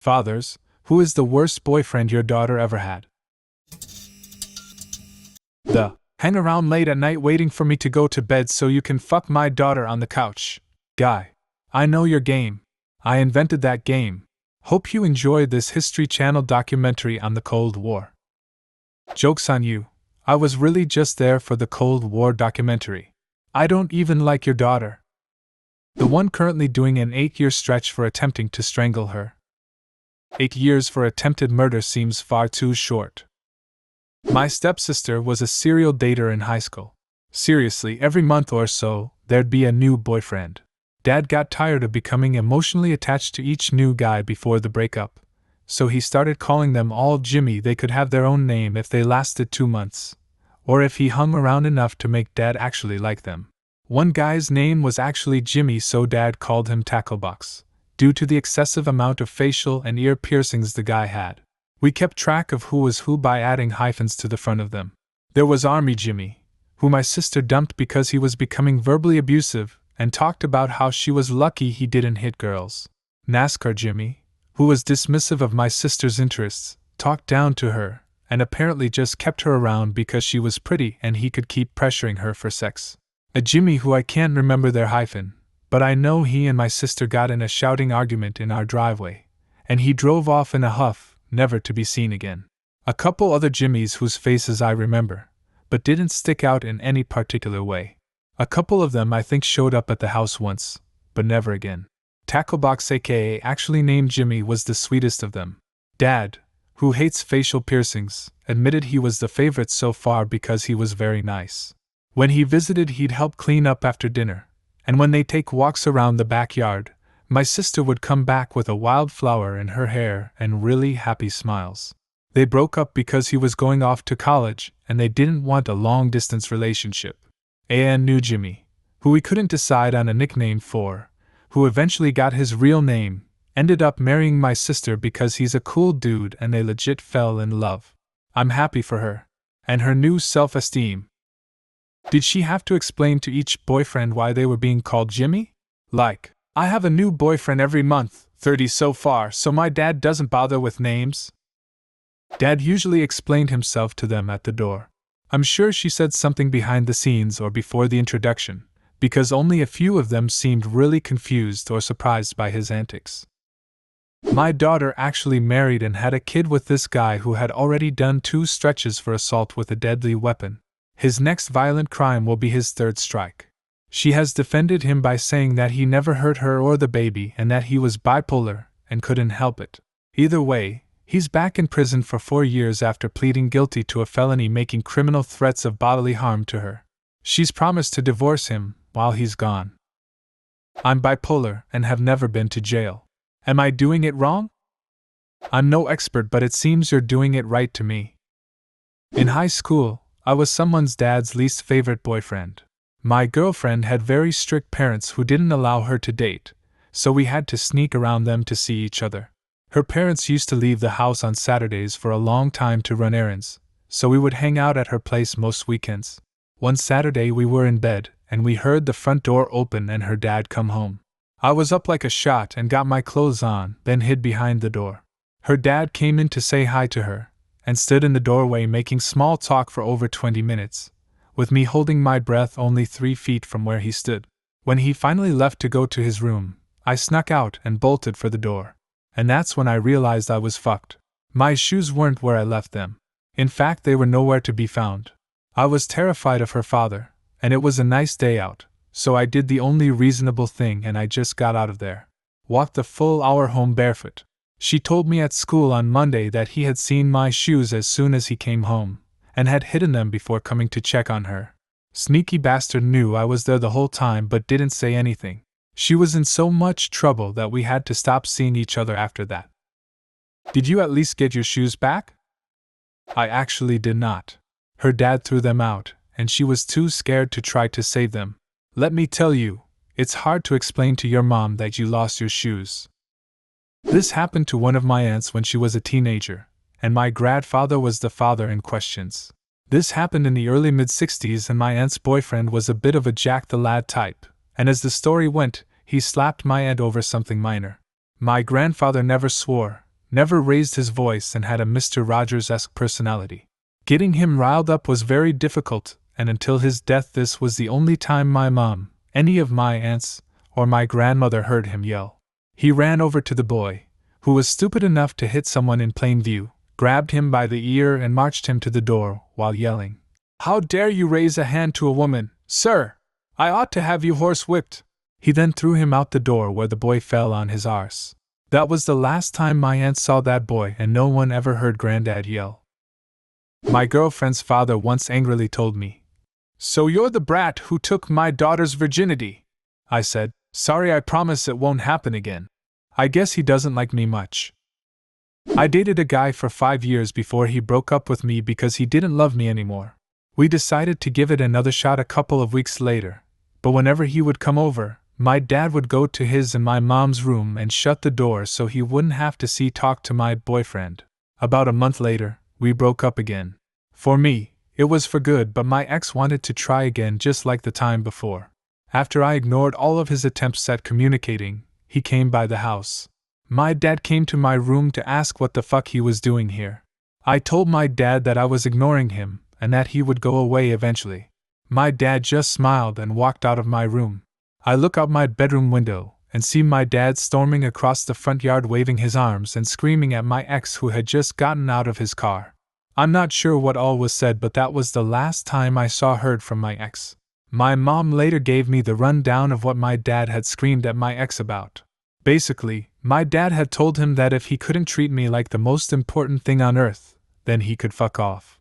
Fathers, who is the worst boyfriend your daughter ever had? The hang around late at night waiting for me to go to bed so you can fuck my daughter on the couch guy. I know your game. I invented that game. Hope you enjoyed this History Channel documentary on the Cold War. Joke's on you. I was really just there for the Cold War documentary. I don't even like your daughter. The one currently doing an 8-year stretch for attempting to strangle her. 8 years for attempted murder seems far too short. My stepsister was a serial dater in high school. Seriously, every month or so, there'd be a new boyfriend. Dad got tired of becoming emotionally attached to each new guy before the breakup, so he started calling them all Jimmy. They could have their own name if they lasted 2 months, or if he hung around enough to make Dad actually like them. One guy's name was actually Jimmy, so Dad called him Tacklebox, due to the excessive amount of facial and ear piercings the guy had. We kept track of who was who by adding hyphens to the front of them. There was Army Jimmy, who my sister dumped because he was becoming verbally abusive and talked about how she was lucky he didn't hit girls. NASCAR Jimmy, who was dismissive of my sister's interests, talked down to her, and apparently just kept her around because she was pretty and he could keep pressuring her for sex. A Jimmy who I can't remember their hyphen, but I know he and my sister got in a shouting argument in our driveway, and he drove off in a huff, never to be seen again. A couple other Jimmys whose faces I remember, but didn't stick out in any particular way. A couple of them I think showed up at the house once, but never again. Tacklebox aka actually named Jimmy was the sweetest of them. Dad, who hates facial piercings, admitted he was the favorite so far because he was very nice. When he visited he'd help clean up after dinner, and when they take walks around the backyard, my sister would come back with a wildflower in her hair and really happy smiles. They broke up because he was going off to college and they didn't want a long-distance relationship. And knew Jimmy, who we couldn't decide on a nickname for, who eventually got his real name, ended up marrying my sister because he's a cool dude and they legit fell in love. I'm happy for her. And her new self-esteem. Did she have to explain to each boyfriend why they were being called Jimmy? Like, I have a new boyfriend every month, 30 so far, so my dad doesn't bother with names? Dad usually explained himself to them at the door. I'm sure she said something behind the scenes or before the introduction, because only a few of them seemed really confused or surprised by his antics. My daughter actually married and had a kid with this guy who had already done 2 stretches for assault with a deadly weapon. His next violent crime will be his 3rd strike. She has defended him by saying that he never hurt her or the baby and that he was bipolar and couldn't help it. Either way, he's back in prison for 4 years after pleading guilty to a felony making criminal threats of bodily harm to her. She's promised to divorce him while he's gone. I'm bipolar and have never been to jail. Am I doing it wrong? I'm no expert, but it seems you're doing it right to me. In high school, I was someone's dad's least favorite boyfriend. My girlfriend had very strict parents who didn't allow her to date, so we had to sneak around them to see each other. Her parents used to leave the house on Saturdays for a long time to run errands, so we would hang out at her place most weekends. One Saturday we were in bed, and we heard the front door open and her dad come home. I was up like a shot and got my clothes on, then hid behind the door. Her dad came in to say hi to her, and stood in the doorway making small talk for over 20 minutes, with me holding my breath only 3 feet from where he stood. When he finally left to go to his room, I snuck out and bolted for the door. And that's when I realized I was fucked. My shoes weren't where I left them. In fact, they were nowhere to be found. I was terrified of her father, and it was a nice day out, so I did the only reasonable thing and I just got out of there. Walked the full hour home barefoot. She told me at school on Monday that he had seen my shoes as soon as he came home, and had hidden them before coming to check on her. Sneaky bastard knew I was there the whole time but didn't say anything. She was in so much trouble that we had to stop seeing each other after that. Did you at least get your shoes back? I actually did not. Her dad threw them out, and she was too scared to try to save them. Let me tell you, it's hard to explain to your mom that you lost your shoes. This happened to one of my aunts when she was a teenager, and my grandfather was the father in questions. This happened in the early mid-60s and my aunt's boyfriend was a bit of a Jack-the-Lad type, and as the story went, he slapped my aunt over something minor. My grandfather never swore, never raised his voice, and had a Mr. Rogers-esque personality. Getting him riled up was very difficult, and until his death this was the only time my mom, any of my aunts, or my grandmother heard him yell. He ran over to the boy, who was stupid enough to hit someone in plain view, grabbed him by the ear and marched him to the door while yelling, "How dare you raise a hand to a woman, sir? I ought to have you horsewhipped." He then threw him out the door, where the boy fell on his arse. That was the last time my aunt saw that boy, and no one ever heard Granddad yell. My girlfriend's father once angrily told me, "So you're the brat who took my daughter's virginity?" I said, "Sorry, I promise it won't happen again." I guess he doesn't like me much. I dated a guy for 5 years before he broke up with me because he didn't love me anymore. We decided to give it another shot a couple of weeks later, but whenever he would come over, my dad would go to his and my mom's room and shut the door so he wouldn't have to talk to my boyfriend. About a month later, we broke up again. For me, it was for good, but my ex wanted to try again just like the time before. After I ignored all of his attempts at communicating, he came by the house. My dad came to my room to ask what the fuck he was doing here. I told my dad that I was ignoring him, and that he would go away eventually. My dad just smiled and walked out of my room. I look out my bedroom window, and see my dad storming across the front yard waving his arms and screaming at my ex who had just gotten out of his car. I'm not sure what all was said, but that was the last time I heard from my ex. My mom later gave me the rundown of what my dad had screamed at my ex about. Basically, my dad had told him that if he couldn't treat me like the most important thing on earth, then he could fuck off.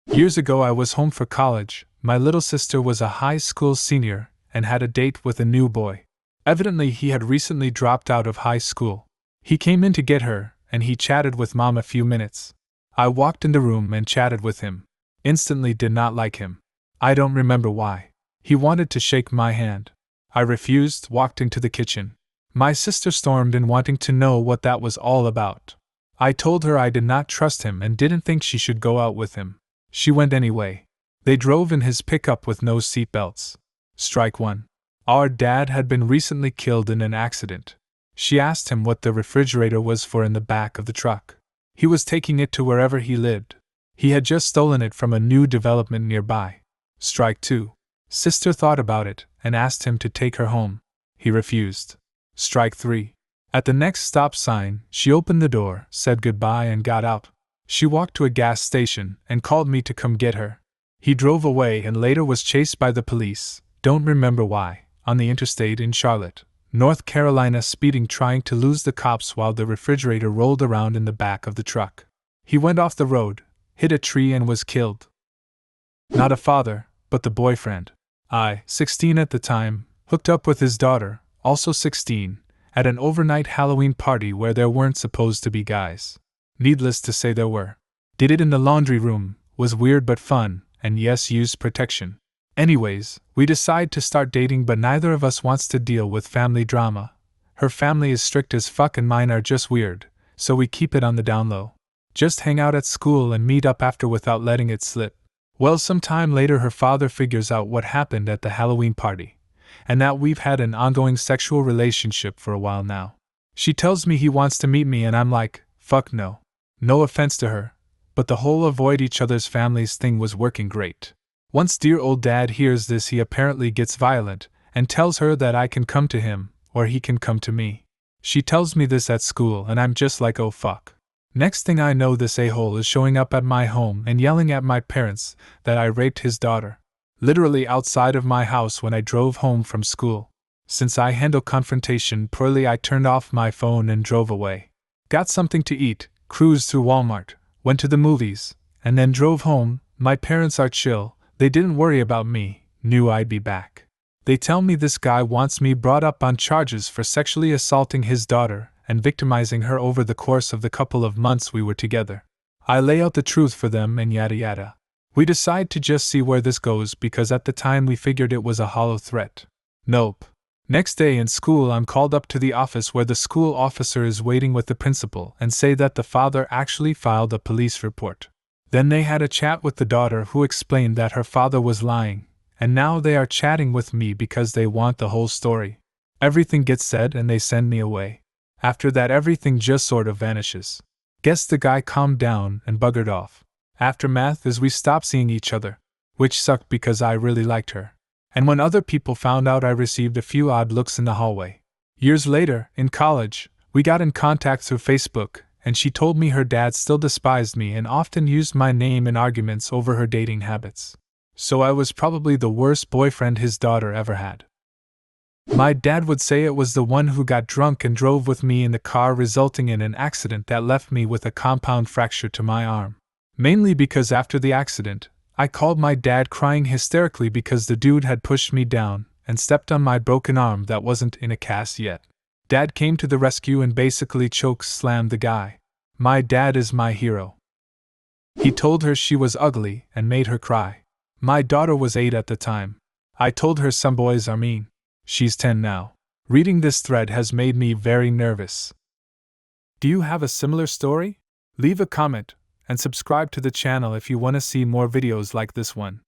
Years ago I was home for college. My little sister was a high school senior and had a date with a new boy. Evidently he had recently dropped out of high school. He came in to get her, and he chatted with Mom a few minutes. I walked in the room and chatted with him. Instantly did not like him. I don't remember why. He wanted to shake my hand. I refused, walked into the kitchen. My sister stormed in wanting to know what that was all about. I told her I did not trust him and didn't think she should go out with him. She went anyway. They drove in his pickup with no seatbelts. Strike one. Our dad had been recently killed in an accident. She asked him what the refrigerator was for in the back of the truck. He was taking it to wherever he lived. He had just stolen it from a new development nearby. Strike two. Sister thought about it and asked him to take her home. He refused. Strike three. At the next stop sign, she opened the door, said goodbye and got out. She walked to a gas station and called me to come get her. He drove away and later was chased by the police, don't remember why, on the interstate in Charlotte, North Carolina, speeding, trying to lose the cops while the refrigerator rolled around in the back of the truck. He went off the road, hit a tree and was killed. Not a father, but the boyfriend. I, 16 at the time, hooked up with his daughter, also 16, at an overnight Halloween party where there weren't supposed to be guys. Needless to say there were. Did it in the laundry room, was weird but fun, and yes, used protection. Anyways, we decide to start dating, but neither of us wants to deal with family drama. Her family is strict as fuck and mine are just weird, so we keep it on the down low. Just hang out at school and meet up after without letting it slip. Well, some time later her father figures out what happened at the Halloween party, and that we've had an ongoing sexual relationship for a while now. She tells me he wants to meet me and I'm like, fuck no. No offense to her, but the whole avoid each other's families thing was working great. Once dear old dad hears this, he apparently gets violent and tells her that I can come to him, or he can come to me. She tells me this at school and I'm just like, oh fuck. Next thing I know, this a-hole is showing up at my home and yelling at my parents that I raped his daughter. Literally outside of my house when I drove home from school. Since I handle confrontation poorly, I turned off my phone and drove away. Got something to eat, cruised through Walmart, went to the movies, and then drove home. My parents are chill, they didn't worry about me, knew I'd be back. They tell me this guy wants me brought up on charges for sexually assaulting his daughter and victimizing her over the course of the couple of months we were together. I lay out the truth for them and yada yada. We decide to just see where this goes because at the time we figured it was a hollow threat. Nope. Next day in school I'm called up to the office where the school officer is waiting with the principal and say that the father actually filed a police report. Then they had a chat with the daughter who explained that her father was lying, and now they are chatting with me because they want the whole story. Everything gets said and they send me away. After that, everything just sort of vanishes. Guess the guy calmed down and buggered off. Aftermath is we stopped seeing each other, which sucked because I really liked her. And when other people found out, I received a few odd looks in the hallway. Years later, in college, we got in contact through Facebook, and she told me her dad still despised me and often used my name in arguments over her dating habits. So I was probably the worst boyfriend his daughter ever had. My dad would say it was the one who got drunk and drove with me in the car, resulting in an accident that left me with a compound fracture to my arm. Mainly because after the accident, I called my dad crying hysterically because the dude had pushed me down and stepped on my broken arm that wasn't in a cast yet. Dad came to the rescue and basically choke-slammed the guy. My dad is my hero. He told her she was ugly and made her cry. My daughter was 8 at the time. I told her some boys are mean. She's 10 now. Reading this thread has made me very nervous. Do you have a similar story? Leave a comment and subscribe to the channel if you want to see more videos like this one.